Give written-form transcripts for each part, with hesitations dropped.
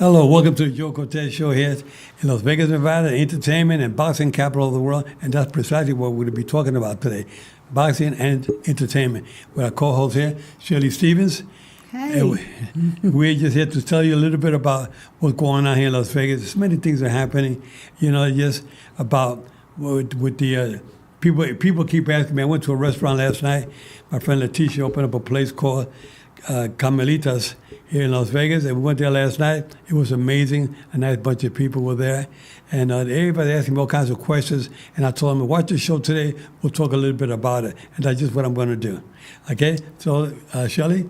Hello, welcome to the Joe Cortez Show here in Las Vegas, Nevada, entertainment and boxing capital of the world, and that's precisely what we're going to be talking about today, boxing and entertainment. With our co-host here, Shelly Stevens. Hey. And we're just here to tell you a little bit about what's going on here in Las Vegas. There's many things are happening, just about with the people keep asking me. I went to a restaurant last night. My friend Leticia opened up a place called Carmelitas here in Las Vegas, and we went there last night. It was amazing. A nice bunch of people were there, and everybody asking me all kinds of questions, and I told them, watch the show today. We'll talk a little bit about it, and that's just what I'm going to do. Okay? So, Shelly,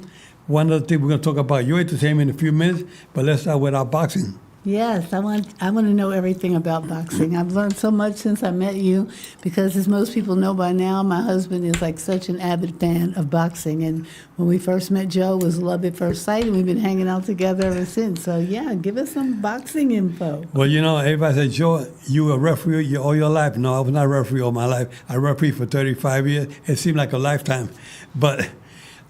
one other thing, we're going to talk about your entertainment in a few minutes, but let's start with our boxing. Yes, I want to know everything about boxing. I've learned so much since I met you because, as most people know by now, my husband is like such an avid fan of boxing. And when we first met Joe, it was love at first sight, and we've been hanging out together ever since. So, yeah, give us some boxing info. Well, everybody says, Joe, you were a referee all your life. No, I was not a referee all my life. I refereed for 35 years. It seemed like a lifetime. But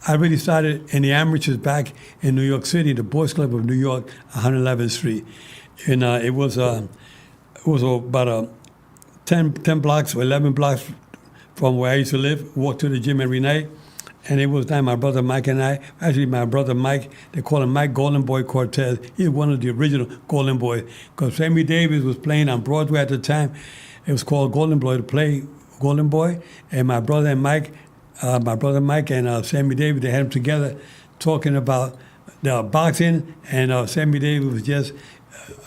I really started in the amateurs back in New York City, the Boys Club of New York, 111th Street. And it was about 10 blocks or 11 blocks from where I used to live, walk to the gym every night. And it was time my brother Mike and I, actually my brother Mike, they call him Mike Golden Boy Cortez. He's one of the original Golden Boys. Because Sammy Davis was playing on Broadway at the time. It was called Golden Boy to play Golden Boy. And my brother Mike and Sammy Davis, they had them together talking about the boxing. And Sammy Davis was just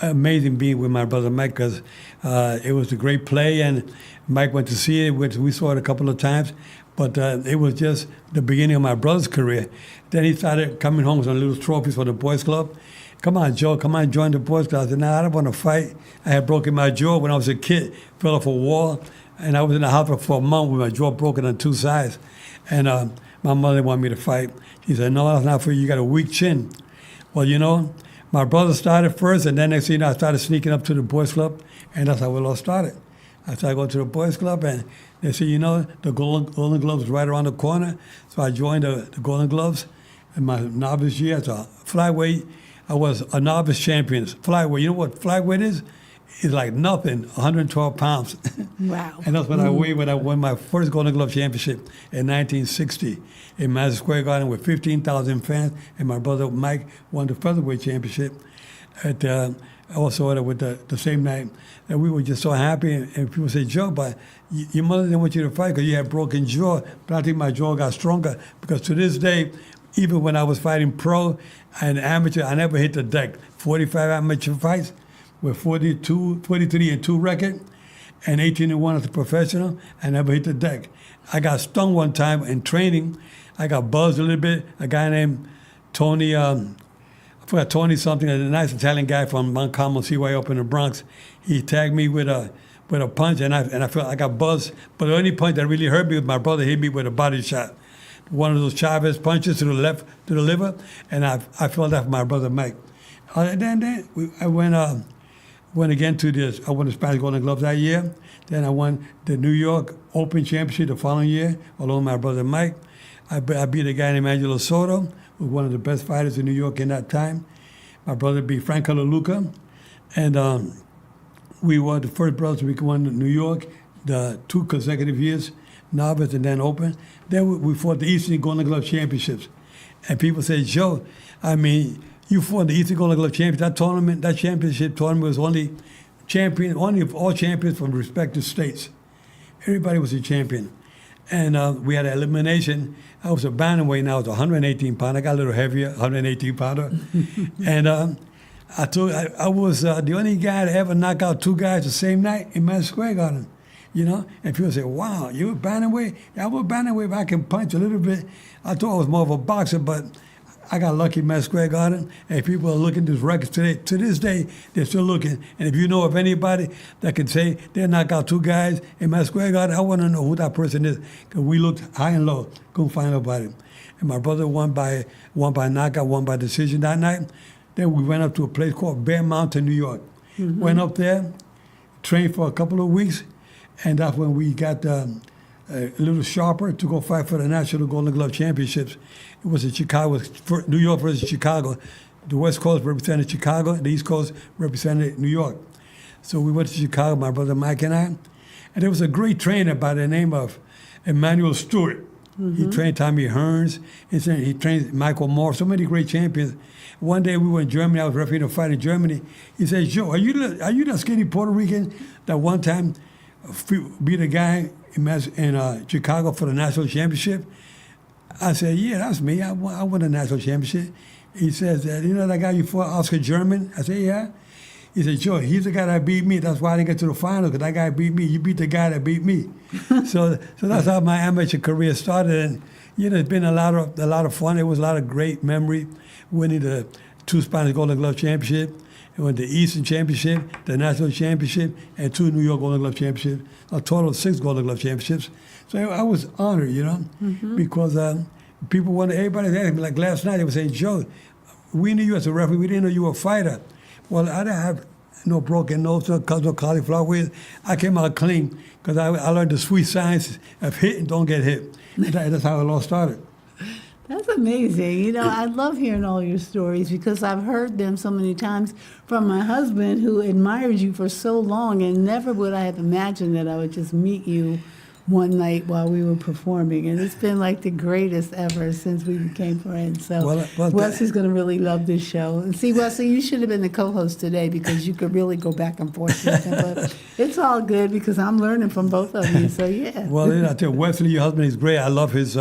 amazing being with my brother Mike because it was a great play, and Mike went to see it, which we saw it a couple of times, but it was just the beginning of my brother's career. Then he started coming home with some little trophies for the Boys Club. Come on, Joe, come on, join the Boys Club. I said, I don't want to fight. I had broken my jaw when I was a kid, fell off a wall, and I was in the hospital for a month with my jaw broken on two sides. And my mother wanted me to fight. She said, no, that's not for you. You got a weak chin. Well, my brother started first, and then next thing I started sneaking up to the Boys Club, and that's how it all started. I started going to the Boys Club, and they said, the Golden Gloves is right around the corner. So I joined the Golden Gloves in my novice year. As a flyweight, I was a novice champion. Flyweight, you know what flyweight is? It's like nothing, 112 pounds. Wow. And that's what I weighed when I won my first Golden Glove championship in 1960 in Madison Square Garden with 15,000 fans. And my brother Mike won the featherweight championship also with the same night. And we were just so happy. And people say, Joe, but your mother didn't want you to fight because you had broken jaw. But I think my jaw got stronger because to this day, even when I was fighting pro and amateur, I never hit the deck. 45 amateur fights with 43-2 record, and 18-1 as a professional. I never hit the deck. I got stung one time in training. I got buzzed a little bit. A guy named Tony, I forgot Tony something, a nice Italian guy from Mount Carmel, CY up in the Bronx. He tagged me with a punch, and I felt I got buzzed. But the only punch that really hurt me was my brother hit me with a body shot. One of those Chavez punches to the left, to the liver, and I felt that from my brother Mike. Then I went again to this. I won the Spanish Golden Gloves that year. Then I won the New York Open Championship the following year, along with my brother Mike. I beat a guy named Angelo Soto, who was one of the best fighters in New York in that time. My brother beat Frank Colaluca. And we were the first brothers to won in New York, the 2 consecutive years, novice and then open. Then we fought the Eastern Golden Glove Championships. And people say, Joe, you fought the Eastern Golden Glove Championship. That championship tournament was only of all champions from respective states. Everybody was a champion. And we had an elimination. I was a bantamweight, now I was 118 pounder. I got a little heavier, 118 pounder. And I was the only guy to ever knock out 2 guys the same night in Madison Square Garden. And people say, wow, you a bantamweight? Yeah, I was a bantamweight, but I can punch a little bit. I thought I was more of a boxer, but I got lucky in Madison Square Garden, and people are looking at these records today. To this day, they're still looking. And if you know of anybody that can say they knock out 2 guys in Madison Square Garden, I want to know who that person is, because we looked high and low, couldn't find nobody. And my brother won by knockout, won by decision that night. Then we went up to a place called Bear Mountain, New York. Mm-hmm. Went up there, trained for a couple of weeks, and that's when we got a little sharper to go fight for the National Golden Glove Championships. It was in Chicago, New York versus Chicago, the West Coast represented Chicago, and the East Coast represented New York. So we went to Chicago, my brother Mike and I, and there was a great trainer by the name of Emmanuel Stewart. He trained Tommy Hearns, he trained Michael Moore, so many great champions. One day we were in Germany, I was refereeing a fight in Germany. He said, Joe, are you that skinny Puerto Rican that one time beat a guy in Chicago for the national championship? I said, yeah, that's me. I won the national championship. He says, you know that guy you fought, Oscar German? I said, yeah. He said, Joe, he's the guy that beat me. That's why I didn't get to the final, because that guy beat me. You beat the guy that beat me. so that's how my amateur career started. And, it's been a lot of fun. It was a lot of great memory, winning the 2 Spanish Golden Glove Championship, and won the Eastern Championship, the National Championship, and 2 New York Golden Glove Championships, a total of 6 Golden Glove Championships. So I was honored, because people wanted, everybody asked me, like last night, they were saying, Joe, we knew you as a referee, we didn't know you were a fighter. Well, I didn't have no broken nose, no cauliflower wheels. I came out clean because I learned the sweet science of hit and don't get hit. That's how it all started. That's amazing. I love hearing all your stories because I've heard them so many times from my husband, who admired you for so long, and never would I have imagined that I would just meet you one night while we were performing. And it's been like the greatest ever since we became friends. So Wesley's going to really love this show. And see, Wesley, you should have been the co-host today because you could really go back and forth with him. But it's all good because I'm learning from both of you. So, yeah. Well, I tell you, Wesley, your husband, is great. I love his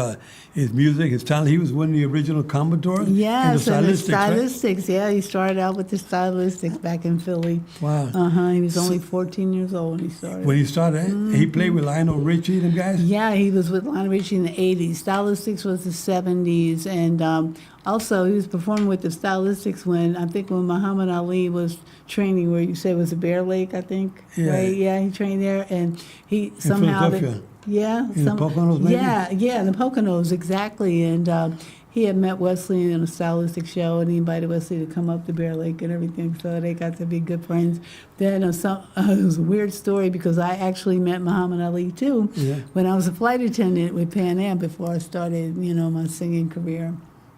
music, his talent. He was one of the original Commodores. Yes, and the Stylistics. Stylistics. Yeah, he started out with the Stylistics back in Philly. Wow. He was only 14 years old when he started. When he started, he played with Lionel Richie, them guys? Yeah, he was with Lionel Richie in the 80s. Stylistics was the 70s. And also, he was performing with the Stylistics when Muhammad Ali was training, where you said was a Bear Lake, I think. Yeah. Right? Yeah, he trained there. And he In somehow... Philadelphia. Yeah. In the Poconos, maybe? Yeah, in the Poconos, exactly. And he had met Wesley in a stylistic show, and he invited Wesley to come up to Bear Lake and everything, so they got to be good friends. Then it was a weird story because I actually met Muhammad Ali, too, when I was a flight attendant with Pan Am before I started, my singing career.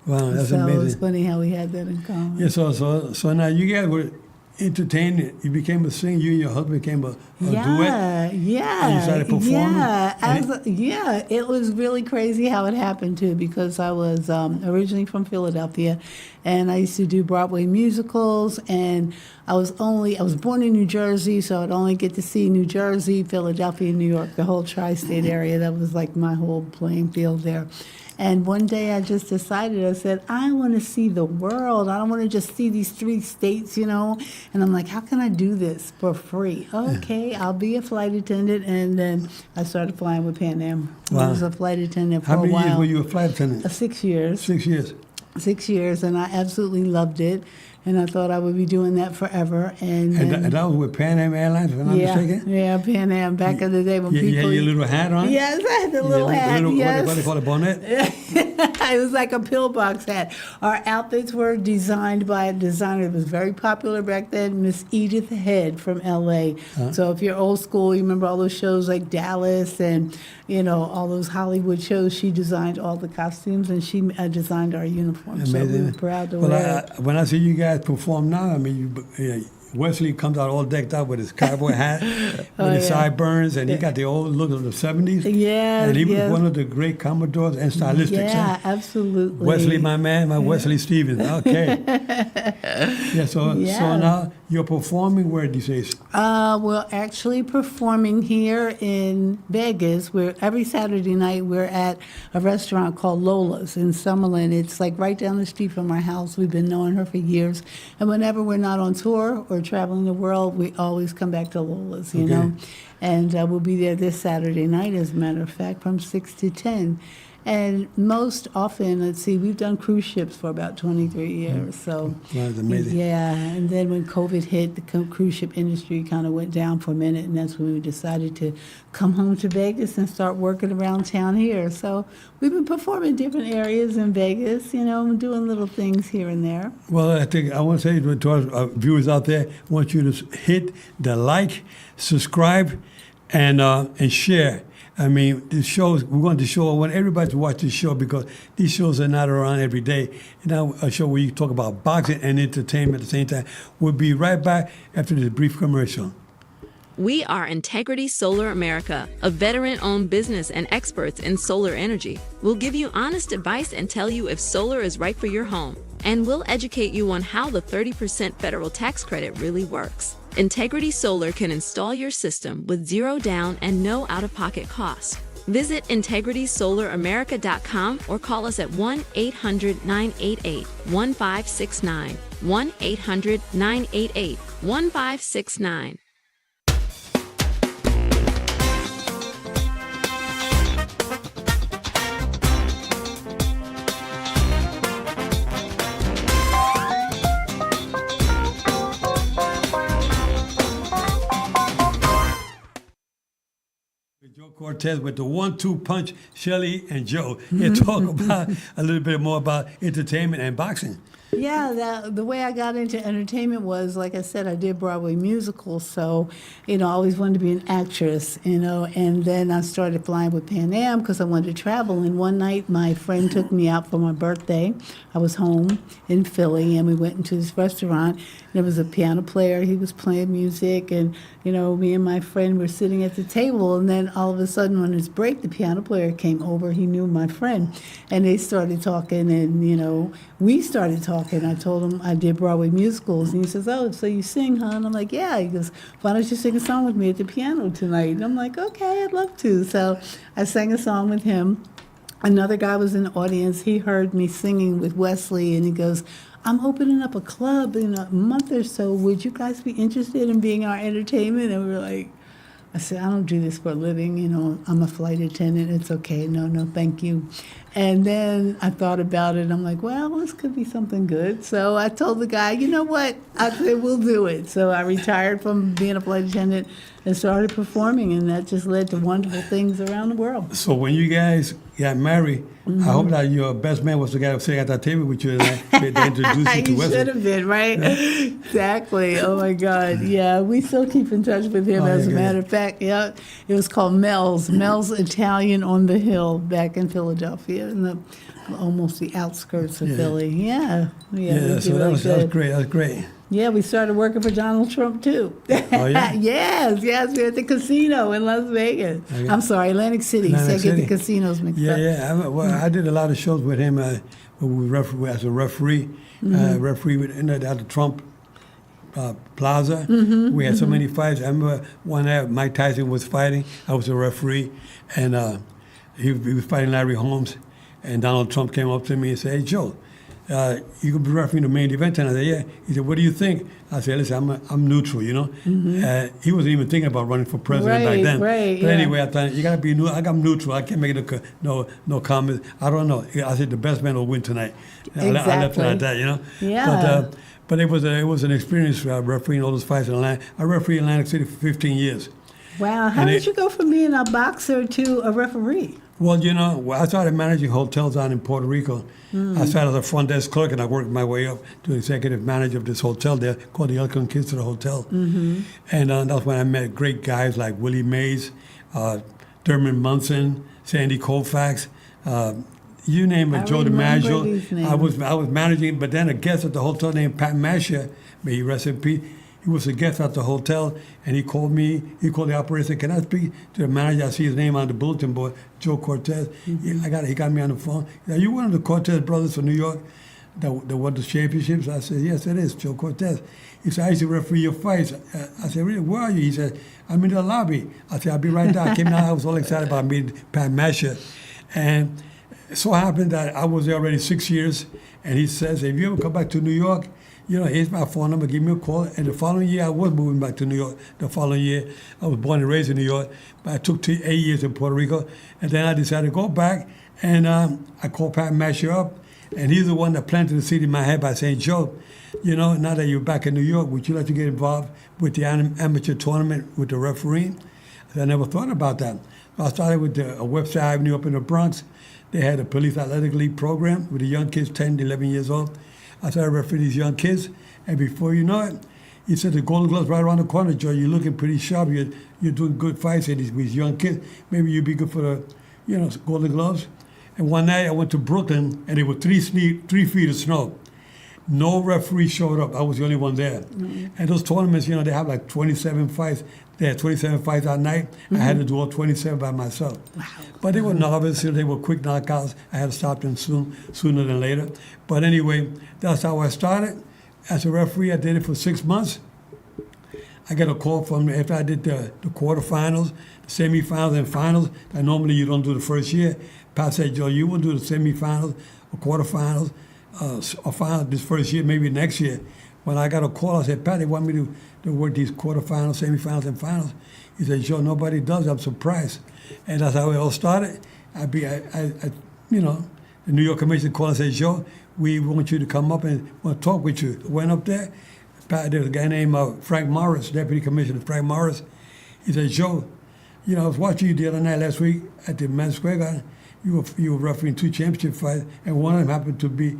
Wow, that's amazing. So it's funny how we had that in common. Yeah, so now you guys were entertained. You became a singer. You and your husband became a duet. Yeah, and you started performing. Yeah, it was really crazy how it happened too, because I was originally from Philadelphia, and I used to do Broadway musicals, and I was born in New Jersey, so I'd only get to see New Jersey, Philadelphia, New York, the whole tri-state area. That was like my whole playing field there. And one day I just decided, I said, I want to see the world. I don't want to just see these 3 states, And I'm like, how can I do this for free? Okay, I'll be a flight attendant. And then I started flying with Pan Am. Wow. I was a flight attendant for How a while. many years were you a flight attendant? 6 years. 6 years. 6 years, and I absolutely loved it. And I thought I would be doing that forever. And that was with Pan Am Airlines, if I'm not mistaken? Yeah, Pan Am, back in the day when people... You had your little hat on? Yes, I had the little hat, yes. What do they call it, bonnet? It was like a pillbox hat. Our outfits were designed by a designer that was very popular back then, Miss Edith Head from L.A. So if you're old school, you remember all those shows like Dallas and, all those Hollywood shows. She designed all the costumes, and she designed our uniforms. Amazing. So we were proud to wear it. When I see you guys perform now, Wesley comes out all decked out with his cowboy hat, with his sideburns, and he got the old look of the 70s. Yeah, and he was one of the great Commodores and stylistics. Yeah, absolutely. Wesley, my man, Wesley Stevens. Okay. So now you're performing where these days? We're actually performing here in Vegas. Every Saturday night we're at a restaurant called Lola's in Summerlin. It's like right down the street from our house. We've been knowing her for years. And whenever we're not on tour or traveling the world, we always come back to Lola's, you know. And we'll be there this Saturday night, as a matter of fact, from 6 to 10. And most often, we've done cruise ships for about 23 years. So that's amazing. Yeah, and then when COVID hit, the cruise ship industry kind of went down for a minute, and that's when we decided to come home to Vegas and start working around town here. So we've been performing in different areas in Vegas, doing little things here and there. Well, I want to say to our viewers out there, I want you to hit the like, subscribe, and share. I mean, the shows, we want the show, I want everybody to watch this show because these shows are not around every day. And now a show where you talk about boxing and entertainment at the same time. We'll be right back after this brief commercial. We are Integrity Solar America, a veteran-owned business and experts in solar energy. We'll give you honest advice and tell you if solar is right for your home. And we'll educate you on how the 30% federal tax credit really works. Integrity Solar can install your system with zero down and no out-of-pocket costs. Visit integritysolar.america.com or call us at 1-800-988-1569. 1-800-988-1569. Joe Cortez with the 1-2 punch, Shelly and Joe. Here talk about a little bit more about entertainment and boxing. Yeah, the way I got into entertainment was, like I said, I did Broadway musicals, so, I always wanted to be an actress, and then I started flying with Pan Am because I wanted to travel, and one night my friend took me out for my birthday. I was home in Philly, and we went into this restaurant. There was a piano player. He was playing music, and, me and my friend were sitting at the table, and then all of a sudden on his break, the piano player came over. He knew my friend, and they started talking, and, we started talking. I told him I did Broadway musicals, and he says, "Oh, so you sing, huh?" And I'm like, "Yeah." He goes, "Why don't you sing a song with me at the piano tonight?" And I'm like, "Okay, I'd love to." So I sang a song with him. Another guy was in the audience. He heard me singing with Wesley, and he goes, "I'm opening up a club in a month or so. Would you guys be interested in being our entertainment?" And we were like, I said, "I don't do this for a living. I'm a flight attendant. It's okay. No, thank you." And then I thought about it. I'm like, well, this could be something good. So I told the guy, "You know what?" I said, "We'll do it." So I retired from being a flight attendant and started performing, and that just led to wonderful things around the world. So when you guys got married, I hope that your best man was the guy who sat at that table with you and they introduced you to He Wesley. should have been, right? Exactly. Oh, my God. Yeah, we still keep in touch with him, as a matter of fact. Yeah, it was called Mel's Italian on the Hill back in Philadelphia, in almost the outskirts of Philly. Yeah. Yeah, so that was great. That was great. Yeah, we started working for Donald Trump, too. Oh, yeah? Yes, we're at the casino in Las Vegas. Okay. I'm sorry, Atlantic City. So I get the casinos mixed up. I did a lot of shows with him as a referee. Referee at the Trump Plaza. We had so many fights. I remember one night Mike Tyson was fighting. I was a referee, and he was fighting Larry Holmes. And Donald Trump came up to me and said, "Hey, Joe, you could be refereeing the main event." And I said, "Yeah." He said, "What do you think?" I said, "Listen, I'm neutral, He wasn't even thinking about running for president back then. Right, but anyway, I thought, you got to be neutral. I'm neutral. I can't make no comments. I don't know. I said, the best man will win tonight. Exactly. I left it like that, Yeah. But it was an experience refereeing all those fights in Atlantic. I refereed in Atlantic City for 15 years. Wow. How did you go from being a boxer to a referee? Well, I started managing hotels down in Puerto Rico. I started as a front desk clerk, and I worked my way up to executive manager of this hotel there called the Elkin Kister Hotel. And that's when I met great guys like Willie Mays, Thurman Munson, Sandy Koufax, you name it, Joe DiMaggio. I was managing, but then a guest at the hotel named Pat Masher, may he rest in peace. He was a guest at the hotel, and he called me. He called the operator and said, "Can I speak to the manager? I see his name on the bulletin board, Joe Cortez." He got me on the phone. Are you one of the Cortez brothers from New York that won the championships? I said, "Yes, it is, Joe Cortez." He said, "I used to referee your fights." I said, "Really? Where are you?" He said, "I'm in the lobby." I said, "I'll be right there." I came down. I was all excited about meeting Pat Masher. And it so happened that I was there already 6 years, and he says, "If you ever come back to New York, here's my phone number, give me a call." And the following year, I was moving back to New York. The following year, I was born and raised in New York, but I took 8 years in Puerto Rico. And then I decided to go back, and I called Pat Masher up, and he's the one that planted the seed in my head by saying, "Joe, now that you're back in New York, would you like to get involved with the amateur tournament with the refereeing?" I never thought about that. So I started with a Webster Avenue up in the Bronx. They had a police athletic league program with the young kids, 10, 11 years old. I started refereeing these young kids, and before you know it, He said, the Golden Gloves right around the corner, Joe. You're looking pretty sharp. You're doing good fights with these young kids. Maybe you'd be good for the, Golden Gloves. And one night I went to Brooklyn, and there were 3 feet of snow. No referee showed up. I was the only one there. Mm-hmm. And those tournaments, they have like 27 fights. They had 27 fights that night. Mm-hmm. I had to do all 27 by myself. Wow. But they were novice. They were quick knockouts. I had to stop them sooner than later. But anyway, that's how I started. As a referee, I did it for 6 months. I got a call from after I did the quarterfinals, the semifinals, and finals. That normally you don't do the first year. Pat said, Joe, you will do the semifinals or quarterfinals or finals this first year, maybe next year. When I got a call, I said, Pat, they want me to work these quarterfinals, semifinals, and finals. He said, Joe, nobody does. I'm surprised. And that's how it all started. The New York Commission called and said, Joe, we want you to come up and want to talk with you. I went up there. There was a guy named Frank Morris, Deputy Commissioner Frank Morris. He said, Joe, I was watching you the other night last week at the Madison Square Garden. You were refereeing 2 championship fights, and one of them happened to be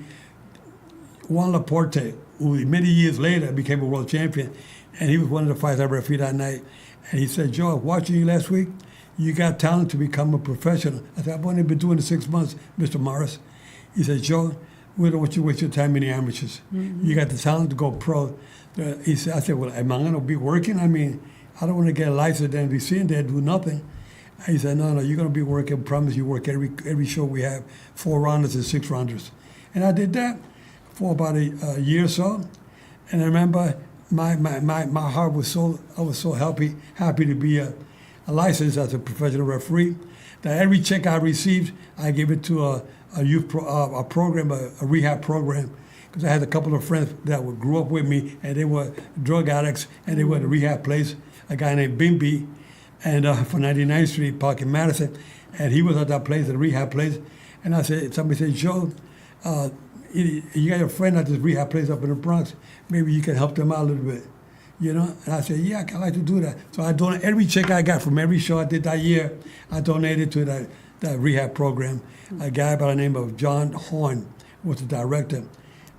Juan Laporte, who many years later became a world champion, and he was one of the fights I refereed that night. And he said, Joe, I was watching you last week. You got talent to become a professional. I said, I've only been doing it 6 months, Mr. Morris. He said, Joe, we don't want you to waste your time in the amateurs. Mm-hmm. You got the talent to go pro. I said, well, am I going to be working? I mean, I don't want to get a license and be sitting there and do nothing. He said, no, you're going to be working. I promise you work every show we have, 4 rounders and 6 rounders. And I did that for about a year or so. And I remember my heart was I was so happy to be a licensed as a professional referee, that every check I received, I gave it to a youth program, a rehab program, because I had a couple of friends that grew up with me, and they were drug addicts, and they were at a rehab place, a guy named Bimby, and for 99th Street, Park in Madison, and he was at that place, the rehab place, and somebody said, Joe, you got a friend at this rehab place up in the Bronx, maybe you can help them out a little bit, And I said, yeah, I'd like to do that. So I donated every check I got from every show I did that year, I donated to that rehab program. A guy by the name of John Horn was the director.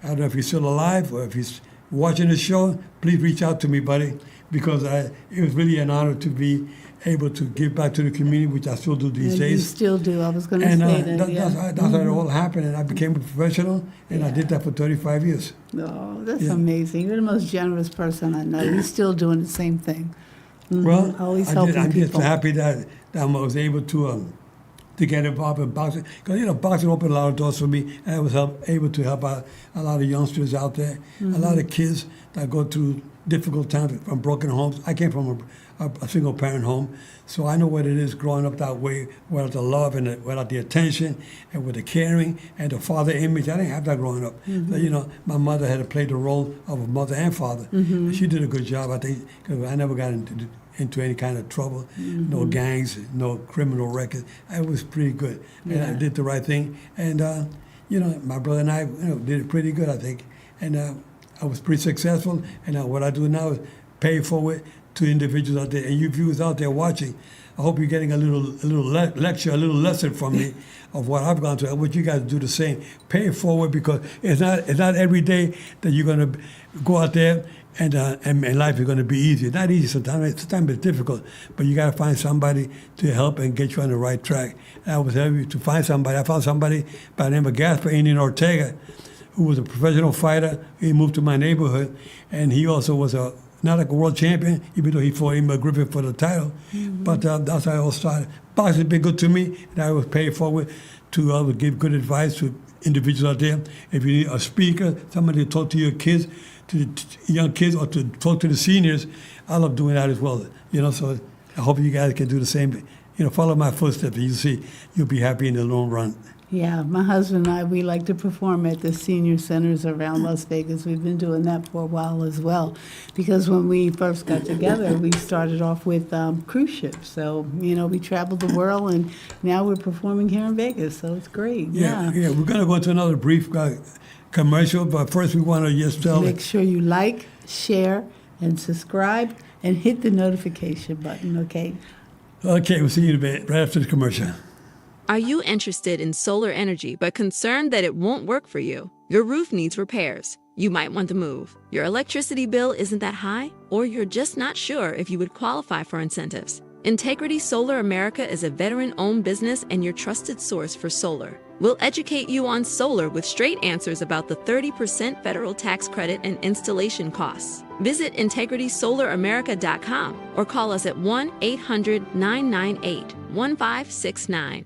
I don't know if he's still alive or if he's watching the show. Please reach out to me, buddy, because it was really an honor to be able to give back to the community, which I still do these days. You still do. I was going to say that. That's how it all happened, and I became a professional, and I did that for 35 years. Oh, that's amazing. You're the most generous person I know. You're still doing the same thing. Mm-hmm. Well, always helping I'm people. just happy that I was able to get involved in boxing, because boxing opened a lot of doors for me, and I was able to help out a lot of youngsters out there, a lot of kids that go through difficult times from broken homes. I came from a single parent home, so I know what it is growing up that way, without the love and without the attention and with the caring and the father image. I didn't have that growing up. Mm-hmm. So, my mother had to play the role of a mother and father. Mm-hmm. She did a good job, I think, because I never got into any kind of trouble, no gangs, no criminal record. I was pretty good, and I did the right thing. And my brother and I, did it pretty good, I think. And I was pretty successful. And what I do now is pay forward to individuals out there, and you viewers out there watching. I hope you're getting a little lecture, a little lesson from me of what I've gone through. I want you guys to do the same. Pay it forward, because it's not every day that you're going to go out there and life is going to be easy. It's not easy sometimes. Sometimes it's difficult, but you got to find somebody to help and get you on the right track. And I was able to find somebody. I found somebody by the name of Gaspar Indian Ortega, who was a professional fighter. He moved to my neighborhood, and he also was not like a world champion, even though he fought Emma Griffith for the title. Mm-hmm. But that's how it all started. Boxing has been good to me, and I was paid forward to give good advice to individuals out there. If you need a speaker, somebody to talk to your kids, to the young kids, or to talk to the seniors, I love doing that as well. So I hope you guys can do the same. Follow my footsteps, and you see you'll be happy in the long run. Yeah, my husband and I, we like to perform at the senior centers around Las Vegas. We've been doing that for a while as well, because when we first got together, we started off with cruise ships. So, we traveled the world, and now we're performing here in Vegas, so it's great. Yeah. We're going to go into another brief commercial, but first we want to just tell... Make sure you like, share, and subscribe, and hit the notification button, okay? Okay, we'll see you in a bit, right after the commercial. Are you interested in solar energy but concerned that it won't work for you? Your roof needs repairs. You might want to move. Your electricity bill isn't that high, or you're just not sure if you would qualify for incentives. Integrity Solar America is a veteran-owned business and your trusted source for solar. We'll educate you on solar with straight answers about the 30% federal tax credit and installation costs. Visit integritysolar.america.com or call us at 1-800-998-1569.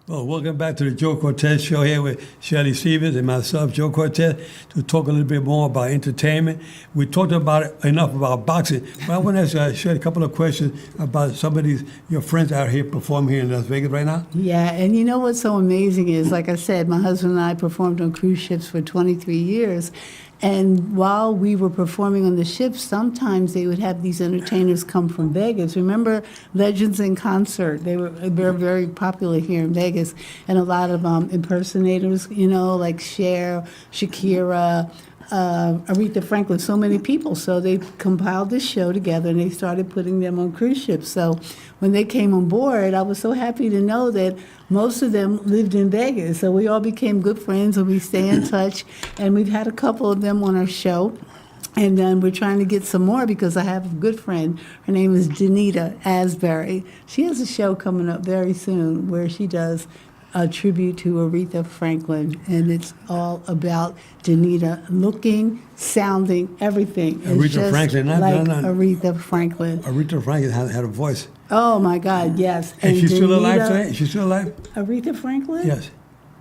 Well, welcome back to the Joe Cortez Show here with Shelly Stevens and myself, Joe Cortez, to talk a little bit more about entertainment. We talked about enough about boxing, but I want to ask Shelly a couple of questions about some of your friends out here performing here in Las Vegas right now. Yeah, and you know what's so amazing is, like I said, my husband and I performed on cruise ships for 23 years. And while we were performing on the ships, sometimes they would have these entertainers come from Vegas. Remember Legends in Concert? They were very popular here in Vegas. And a lot of impersonators, like Cher, Shakira, Aretha Franklin, so many people. So they compiled this show together and they started putting them on cruise ships. So when they came on board, I was so happy to know that most of them lived in Vegas. So we all became good friends and we stay in touch. And we've had a couple of them on our show. And then we're trying to get some more because I have a good friend. Her name is Danita Asbury. She has a show coming up very soon where she does a tribute to Aretha Franklin, and it's all about Danita looking, sounding, everything. It's Aretha just Franklin, Aretha Franklin. Aretha Franklin had a voice. Oh my God, yes. And she's still alive today? Is she still alive? Aretha Franklin? Yes.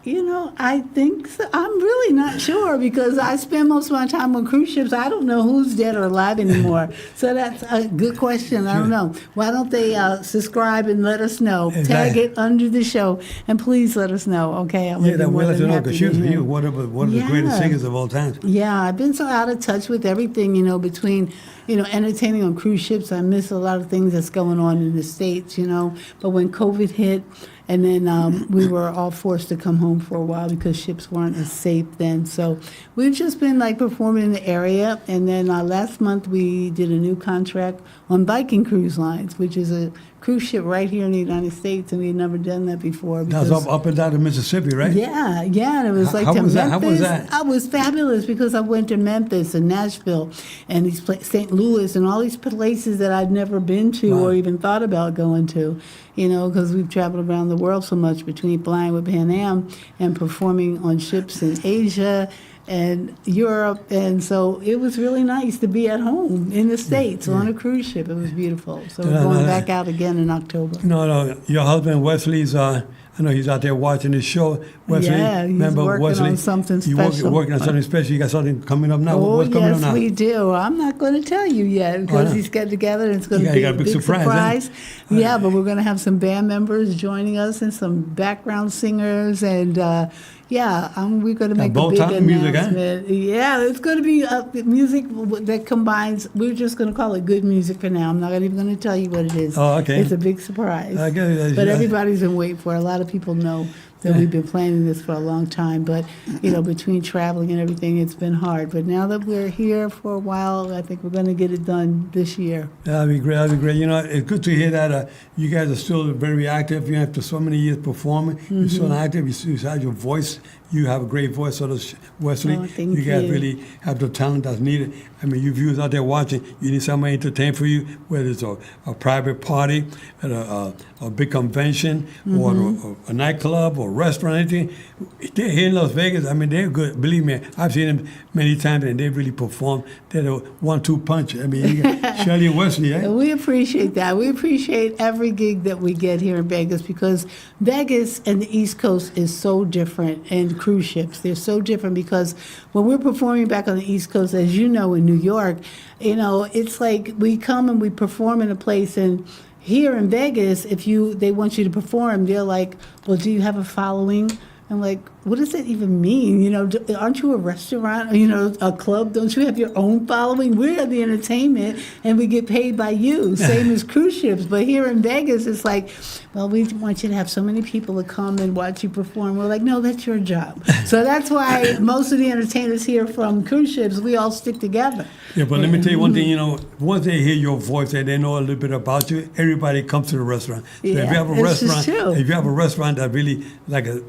I think so. I'm really not sure because I spend most of my time on cruise ships. I don't know who's dead or alive anymore. So that's a good question. I don't know. Why don't they subscribe and let us know? Exactly. Tag it under the show, and please let us know, okay? That will let you know because she was one of the greatest singers of all time. Yeah, I've been so out of touch with everything, between entertaining on cruise ships. I miss a lot of things that's going on in the States, But when COVID hit, and then we were all forced to come home for a while because ships weren't as safe then. So we've just been performing in the area. And then last month we did a new contract on Viking Cruise Lines, which is a cruise ship right here in the United States, and we'd never done that before. That was up and down to Mississippi, right? Yeah, and it was How to was Memphis. How was that? I was fabulous because I went to Memphis and Nashville and St. Louis and all these places that I'd never been to or even thought about going to, because we've traveled around the world so much between flying with Pan Am and performing on ships in Asia and Europe, and so it was really nice to be at home in the States on a cruise ship. It was beautiful. So we're going back out again in October. No, your husband Wesley's. I know he's out there watching this show. Wesley, yeah, he's remember working Wesley? on something special. You're working on something special. You got something coming up now. Oh, What's coming up yes, now? we do. I'm not going to tell you yet because he's getting together and it's going to be a big surprise. Yeah, but we're going to have some band members joining us and some background singers and we're going to make a big announcement. Yeah, it's going to be music that combines. We're just going to call it good music for now. I'm not even going to tell you what it is. Oh, okay. It's a big surprise. But everybody's been waiting for it. A lot of people know that we've been planning this for a long time, but between traveling and everything, it's been hard. But now that we're here for a while, I think we're going to get it done this year. That'd be great. It's good to hear that you guys are still very active. After so many years performing, you're still active. You have your voice. You have a great voice, so does Wesley. Oh, thank you guys you. really have the talent that's needed. You viewers out there watching, you need somebody to entertain for you, whether it's a private party, at a big convention, or a nightclub, or restaurant, anything. They're here in Las Vegas. They're good. Believe me, I've seen them many times, and they really perform. They're the 1-2 punch. You got Shelly and Wesley, eh? We appreciate that. We appreciate every gig that we get here in Vegas because Vegas and the East Coast is so different, and cruise ships, they're so different because when we're performing back on the East Coast, as you know, in New York, it's like we come and we perform in a place, and here in Vegas, they want you to perform, they're like, well, do you have a following? I'm like, what does that even mean? You know, aren't you a restaurant? Or, you know, a club? Don't you have your own following? We're the entertainment, and we get paid by you, same as cruise ships. But here in Vegas, it's like, well, we want you to have so many people to come and watch you perform. We're like, no, that's your job. So that's why most of the entertainers here from cruise ships, we all stick together. Yeah, but let me tell you one thing, you know, once they hear your voice and they know a little bit about you, everybody comes to the restaurant. So if you have a it's just restaurant, true. if you have a restaurant that really like a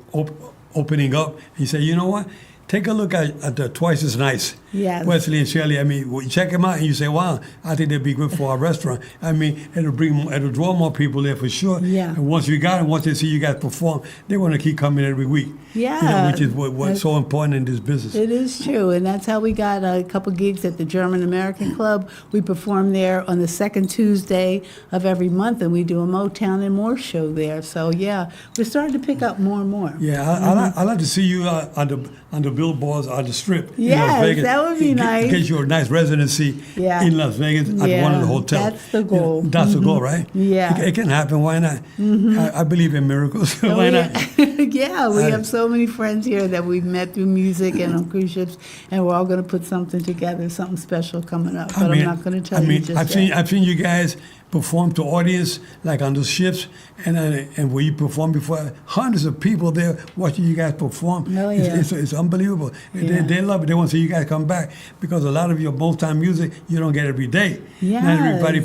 opening up, you say, you know what? Take a look at the Twice as Nice. Yes. Wesley and Shelly. I mean, you check them out and you say, wow, I think they'd be good for our restaurant. I mean, it'll draw more people there for sure. Yeah. And once you got it, once they see you guys perform, they want to keep coming every week. Yeah. You know, which is what's so important in this business. It is true, and that's how we got a couple gigs at the German American Club. We perform there on the second Tuesday of every month, and we do a Motown and More show there. So yeah, we're starting to pick up more and more. Yeah, I like to see you on the billboards on the Strip in Yes, Las Vegas. that would be nice. Get you a nice residency Yeah. in Las Vegas at one of the hotels. That's the goal. You know, that's the goal, right? Yeah. It can happen. Why not? I believe in miracles. Oh, Why yeah. not? Yeah, we have so many friends here that we've met through music and on cruise ships, and we're all going to put something together, something special coming up. But I'm not going to tell you just yet. I've seen you guys perform to audience like on the ships, and where you perform before hundreds of people there watching you guys perform. Oh, yeah. It's unbelievable. Yeah. They love it. They want to see you guys come back because a lot of your Motown music you don't get every day. Yes. Not everybody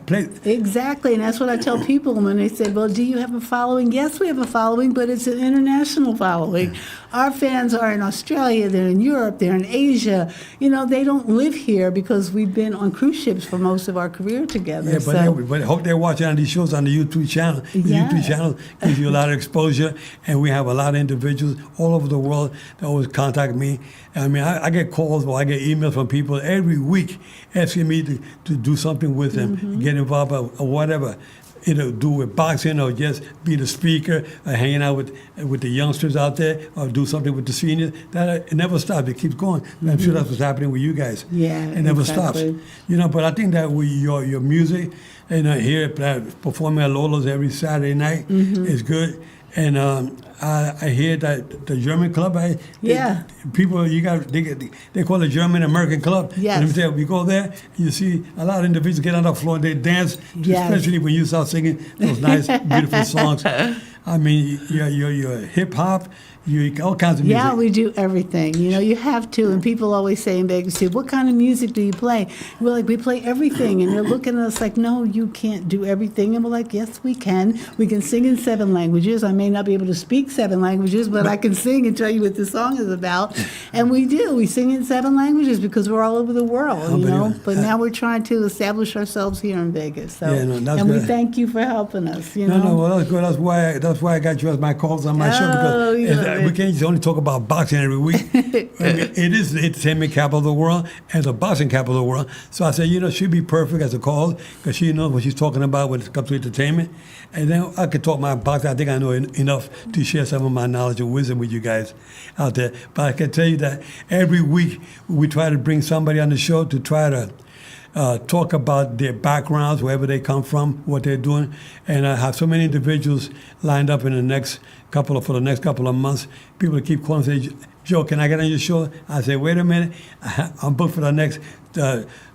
plays. Exactly, and that's what I tell people when they say, well, do you have a following? Yes, we have a following, but it's an international following. Our fans are in Australia, they're in Europe, they're in Asia. You know, they don't live here because we've been on cruise ships for most of our career together. Yeah, but I hope they're watching on these shows on the YouTube channel. The Yeah. YouTube channel gives you a lot of exposure, and we have a lot of individuals all over the world that always contact me. I mean, I get calls or I get emails from people every week asking me to do something with them, get involved or whatever. Do with boxing or just be the speaker, or hanging out with the youngsters out there, or do something with the seniors. It never stops. It keeps going. I'm sure that's what's happening with you guys. Yeah, it never exactly. stops. You know, but I think that your music, here performing at Lolo's every Saturday night is good. And I hear that the German club, people they call it German American Club. Yes. And if you go there, you see a lot of individuals get on the floor and they dance, Yes. especially when you start singing those nice, beautiful songs. I mean, you're hip hop, all kinds of music. Yeah, we do everything. You know, you have to. And people always say in Vegas, too, what kind of music do you play? We're like, we play everything. And they're looking at us like, no, you can't do everything. And we're like, yes, we can. We can sing in 7 languages. I may not be able to speak 7 languages, but I can sing and tell you what the song is about. And we do. We sing in 7 languages because we're all over the world, you know. But now we're trying to establish ourselves here in Vegas. So, Yeah, that's and we good. thank you for helping us, you know. No, well, that's good. That's why I got you as my calls on my show, because we can't just only talk about boxing every week. I mean, it is the entertainment capital of the world and the boxing capital of the world. So I said, she'd be perfect as a call because she knows what she's talking about when it comes to entertainment. And then I could talk my boxing. I think I know enough to share some of my knowledge and wisdom with you guys out there. But I can tell you that every week we try to bring somebody on the show to try to talk about their backgrounds, wherever they come from, what they're doing, and I have so many individuals lined up in the next couple of months. People keep calling and say, "Joe, can I get on your show?" I say, "Wait a minute, I'm booked for the next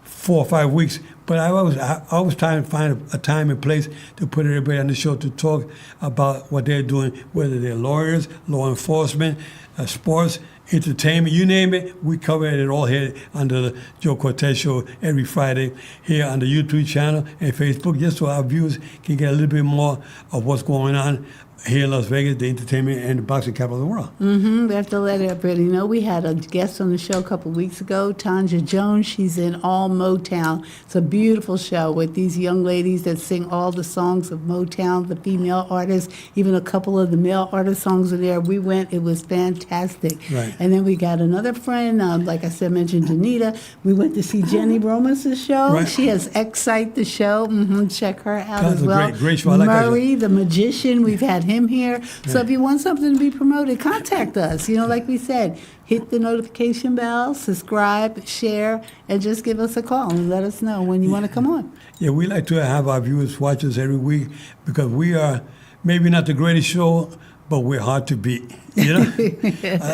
4 or 5 weeks." But I always try to find a time and place to put everybody on the show to talk about what they're doing, whether they're lawyers, law enforcement, sports, entertainment, you name it. We cover it all here under the Joe Cortez Show every Friday here on the YouTube channel and Facebook, just so our viewers can get a little bit more of what's going on here in Las Vegas, the entertainment and the boxing capital of the world. We have to let everybody know. We had a guest on the show a couple of weeks ago, Tanja Jones. She's in all Motown. It's a beautiful show with these young ladies that sing all the songs of Motown, the female artists, even a couple of the male artist songs in there. We went, it was fantastic. Right. And then we got another friend, like I said, mentioned Janita. We went to see Jenny Romas' show. Right. She has Excite the show. Check her out That's as a well. great show. I like that show. Murray, the magician, we've had him here. So if you want something to be promoted, contact us. You know, like we said, hit the notification bell, subscribe, share, and just give us a call and let us know when you want to come on. Yeah, we like to have our viewers watch us every week because we are maybe not the greatest show, but we're hard to beat. You know,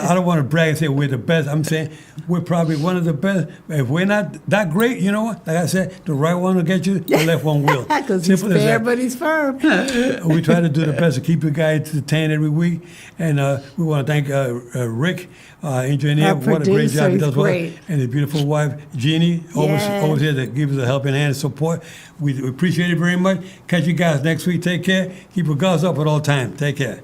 I don't want to brag and say we're the best. I'm saying we're probably one of the best. If we're not that great, you know what? Like I said, the right one will get you, the left one will. Because he's Simple as fair, that. but he's firm. We try to do the best to keep you guys entertained every week. And we want to thank Rick, engineer. Our What a great job he producer is does for us. great. And his beautiful wife, Jeannie, always Yes. here to give us a helping hand and support. We appreciate it very much. Catch you guys next week. Take care. Keep your guards up at all times. Take care.